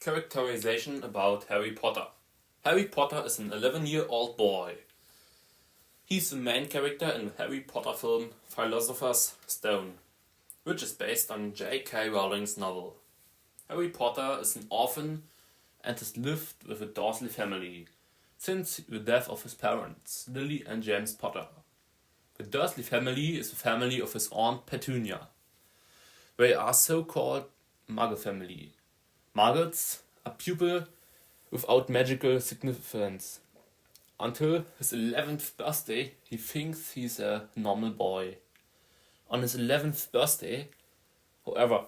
Characterization about Harry Potter. Harry Potter is an 11-year-old boy. He's the main character in the Harry Potter film Philosopher's Stone, which is based on J.K. Rowling's novel. Harry Potter is an orphan and has lived with a Dursley family since the death of his parents, Lily and James Potter. The Dursley family is the family of his aunt Petunia. They are so-called Muggle family. Muggles are people without magical significance. Until his 11th birthday, he thinks he's a normal boy. On his 11th birthday, however,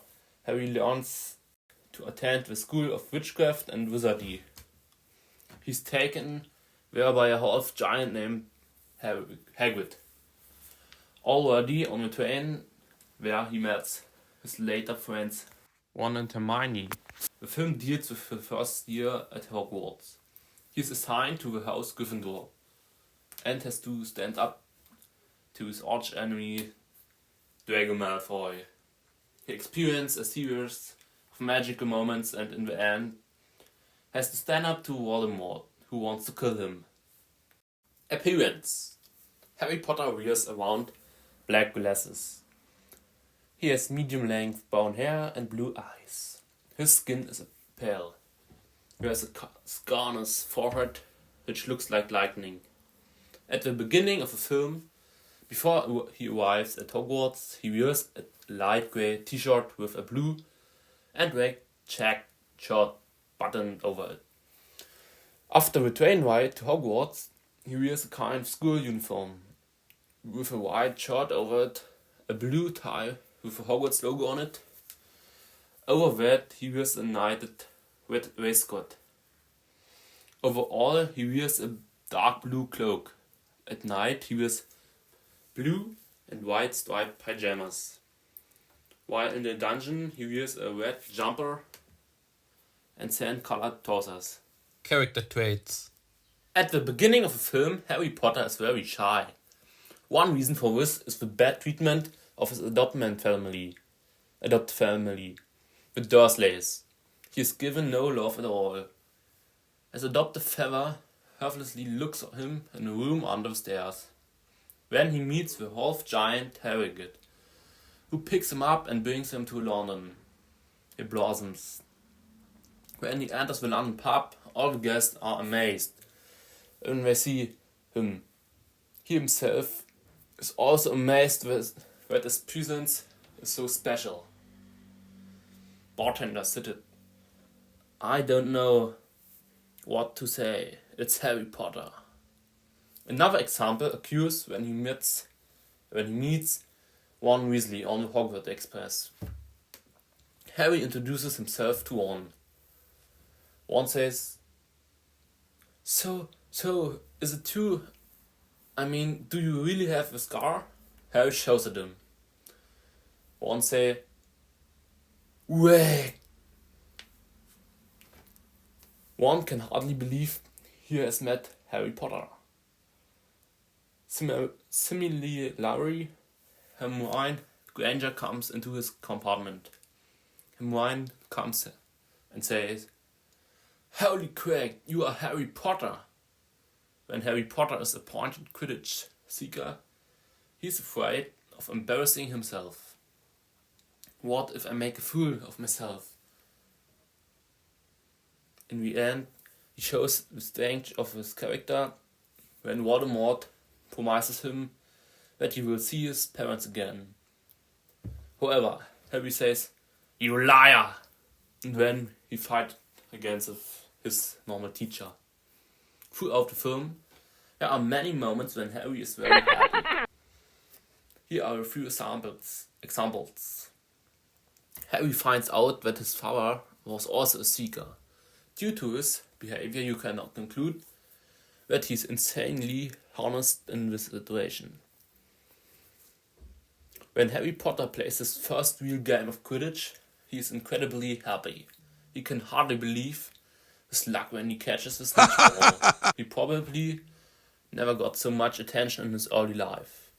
Harry learns to attend the School of Witchcraft and Wizardry. He's taken there by a half-giant named Hagrid. Already on the train where he meets his later friends Ron and Hermione. The film deals with the first year at Hogwarts. He is assigned to the House Gryffindor and has to stand up to his arch-enemy Draco Malfoy. He experiences a series of magical moments and in the end has to stand up to Voldemort, who wants to kill him. Appearance: Harry Potter wears around black glasses. He has medium-length brown hair and blue eyes. His skin is pale. He has a scar on his forehead which looks like lightning. At the beginning of the film, before he arrives at Hogwarts, he wears a light grey t-shirt with a blue and red checked shirt buttoned over it. After the train ride to Hogwarts, he wears a kind of school uniform with a white shirt over it, a blue tie with a Hogwarts logo on it. Over that, he wears a knitted red waistcoat. Overall, he wears a dark blue cloak. At night, he wears blue and white striped pajamas. While in the dungeon, he wears a red jumper and sand-colored trousers. Character traits. At the beginning of the film, Harry Potter is very shy. One reason for this is the bad treatment of his adopted family, the Dursleys. He is given no love at all. His adopted father helplessly looks at him in a room under the stairs. Then he meets the half-giant Hagrid, who picks him up and brings him to London. He blossoms. When he enters the London pub, all the guests are amazed when they see him. He himself is also amazed that his presence is so special. Bartender sitted. I don't know what to say. It's Harry Potter. Another example occurs when he meets Ron Weasley on the Hogwarts Express. Harry introduces himself to Ron. Ron says, So, is it true? I mean, do you really have a scar? Harry shows at him. Ron say, Wait! Ron can hardly believe he has met Harry Potter. Similarly, Hermione Granger comes into his compartment. Hermione comes and says, Holy crap, you are Harry Potter! When Harry Potter is appointed Quidditch seeker, he's afraid of embarrassing himself. What if I make a fool of myself? In the end, he shows the strength of his character when Voldemort promises him that he will see his parents again. However, Harry says, You liar! And then he fights against his normal teacher. Throughout the film, there are many moments when Harry is very happy. Here are a few examples. Harry finds out that his father was also a seeker. Due to his behavior, you cannot conclude that he is insanely honest in this situation. When Harry Potter plays his first real game of Quidditch, he is incredibly happy. He can hardly believe his luck when he catches his next ball. He probably never got so much attention in his early life.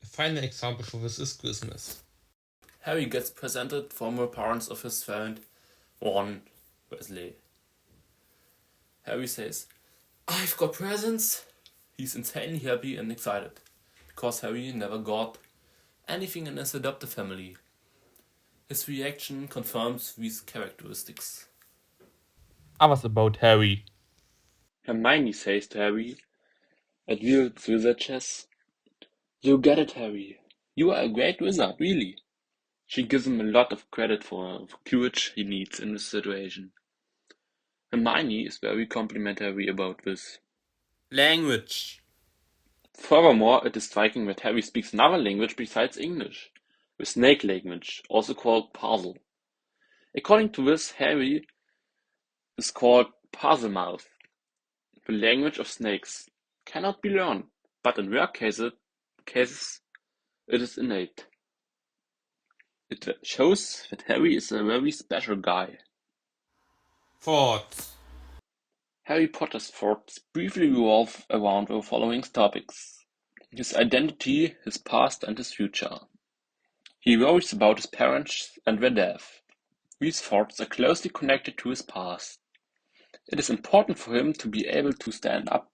A final example for this is Christmas. Harry gets presented from the parents of his friend Ron Wesley. Harry says, "I've got presents." He's insanely happy and excited, because Harry never got anything in his adopted family. His reaction confirms these characteristics. Others about Harry. Hermione says to Harry, at Wield's Wizard Chess, "You get it, Harry. You are a great wizard, really." She gives him a lot of credit for the courage he needs in this situation. Hermione is very complimentary about this. Language. Furthermore, it is striking that Harry speaks another language besides English, the snake language, also called Parcel. According to this, Harry is called Parselmouth. The language of snakes cannot be learned, but in rare cases it is innate. It shows that Harry is a very special guy. Thoughts. Harry Potter's thoughts briefly revolve around the following topics: his identity, his past, and his future. He worries about his parents and their death. These thoughts are closely connected to his past. It is important for him to be able to stand up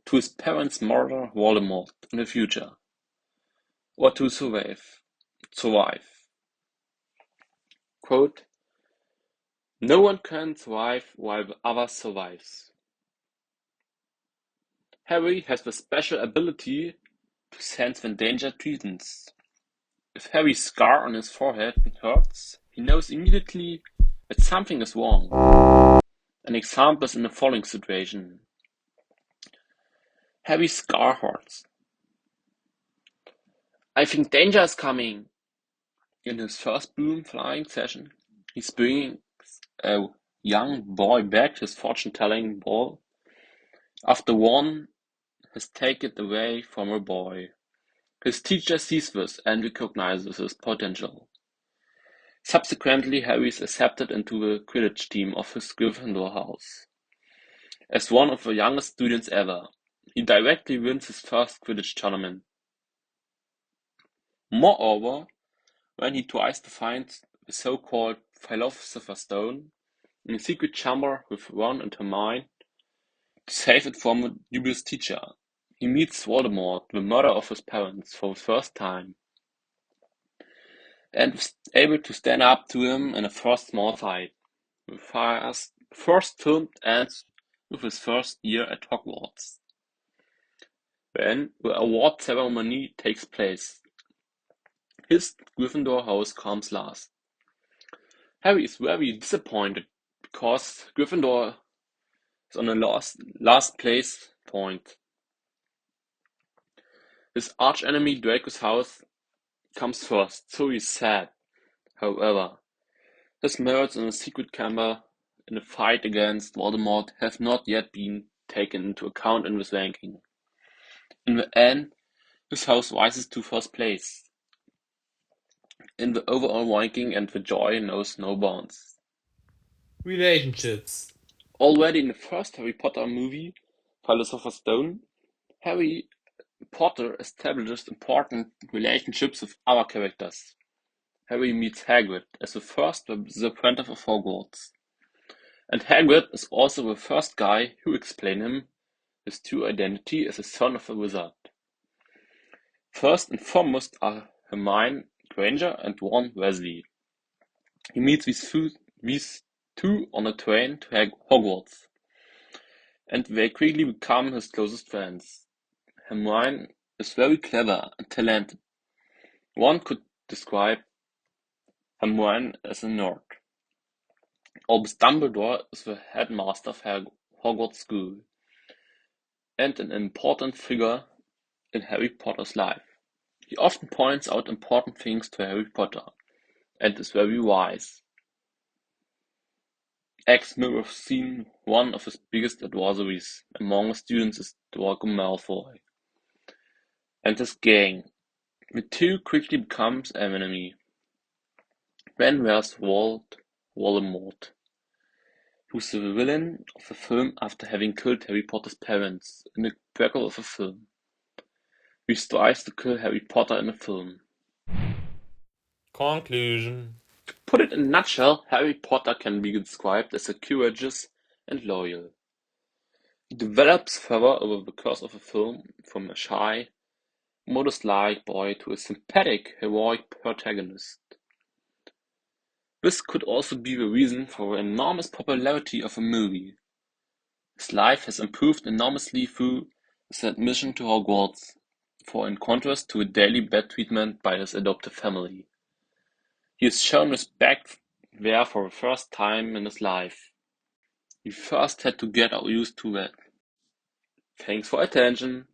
to his parents' murder Voldemort in the future, or to survive. Quote, "No one can survive while the other survives." Harry has the special ability to sense when danger threatens. If Harry's scar on his forehead hurts, he knows immediately that something is wrong. An example is in the following situation. Harry's scar hurts. "I think danger is coming." In his first broom flying session, he brings a young boy back his fortune-telling ball after one has taken it away from a boy. His teacher sees this and recognizes his potential. Subsequently, Harry is accepted into the Quidditch team of his Gryffindor house. As one of the youngest students ever, he directly wins his first Quidditch tournament. Moreover, when he tries to find the so-called Philosopher's Stone in a secret chamber with Ron and Hermione to save it from a dubious teacher, he meets Voldemort, the murderer of his parents, for the first time, and is able to stand up to him in a first small fight. The first film ends with his first year at Hogwarts, when the award ceremony takes place. His Gryffindor house comes last. Harry is very disappointed because Gryffindor is on a last place point. His archenemy Draco's house comes first, so he's sad. However, his merits in a secret chamber in the fight against Voldemort have not yet been taken into account in this ranking. In the end, his house rises to first place in the overall ranking, and the joy knows no bounds. Relationships. Already in the first Harry Potter movie, Philosopher's Stone, Harry Potter establishes important relationships with other characters. Harry meets Hagrid as the first representative of Hogwarts, and Hagrid is also the first guy who explains him his true identity as a son of a wizard. First and foremost are Hermione Granger and Ron Weasley. He meets these two on a train to Hogwarts, and they quickly become his closest friends. Hermione is very clever and talented. One could describe Hermione as a nerd. Albus Dumbledore is the headmaster of Hogwarts School, and an important figure in Harry Potter's life. He often points out important things to Harry Potter, and is very wise. Mirrors seen one of his biggest adversaries among the students is Draco Malfoy and his gang. The two quickly becomes an enemy. Then there's Voldemort, who's the villain of the film after having killed Harry Potter's parents in the prequel of the film. He strives to kill Harry Potter in the film. Conclusion. put it in a nutshell, Harry Potter can be described as a courageous and loyal. He develops further over the course of the film from a shy, modest-like boy to a sympathetic, heroic protagonist. This could also be the reason for the enormous popularity of the movie. His life has improved enormously through his admission to Hogwarts, for in contrast to a daily bad treatment by his adoptive family. He is shown respect there for the first time in his life. He first had to get used to that. Thanks for attention.